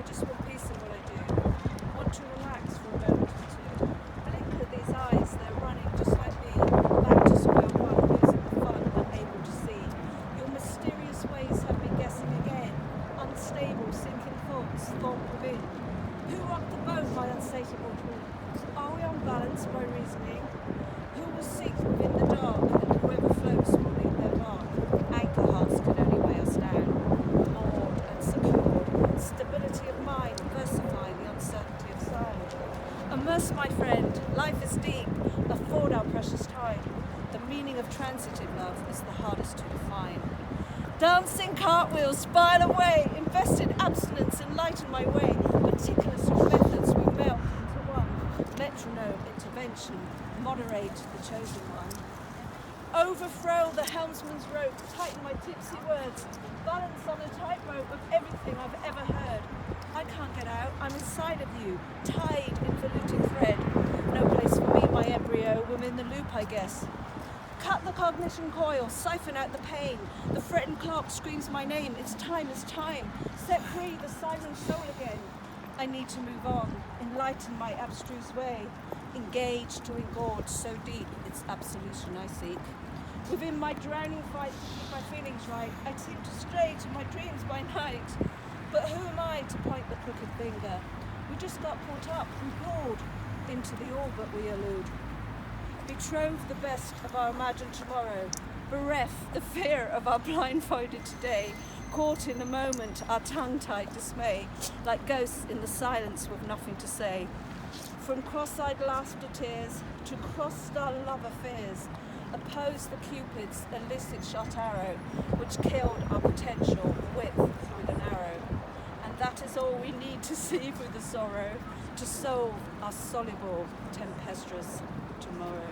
just want peace in what I do. Want to relax for a moment or two. Blink at these eyes, they're running just like me. Back to square one, losing the fun, unable to see. Your mysterious ways have me guessing again. Unstable, sinking thoughts, thought within. Who rocked the boat, my unsatiable dream? Are we unbalanced by reasoning? Who will seek within the dark, and whoever floats will leave their mark? Anchor hearts can only weigh us down. Moored and secured, stability of mind, versify the uncertainty of silence. Immerse, my friend, life is deep, afford our precious time. The meaning of transitive love is the hardest to define. Dancing cartwheels, spile away, invested abstinence enlighten my way. Meticulous methods we melt into one. Metronome intervention, moderate the chosen one. Overthrow the helmsman's rope, tighten my tipsy words. Balance on a tightrope of everything I've ever heard. I can't get out, I'm inside of you, tied in voluted thread. No place for me, my embryo, within the loop, I guess. Cut the cognition coil, siphon out the pain. The fretting clock screams my name, it's time, it's time. Set free the siren soul again. I need to move on, enlighten my abstruse way. Engage to engorge so deep, it's absolution I seek. Within my drowning fight to keep my feelings right, I seem to stray to my dreams by night. But who am I to point the crooked finger? We just got caught up and pulled into the orbit we elude. Betroth the best of our imagined tomorrow, bereft the fear of our blindfolded today, caught in the moment our tongue-tied dismay, like ghosts in the silence with nothing to say. From cross-eyed laughter tears to cross-star love affairs, oppose the Cupid's illicit shot arrow, which killed our potential width through the narrow. And that is all we need to see through the sorrow, to solve our soluble, tempestuous tomorrow.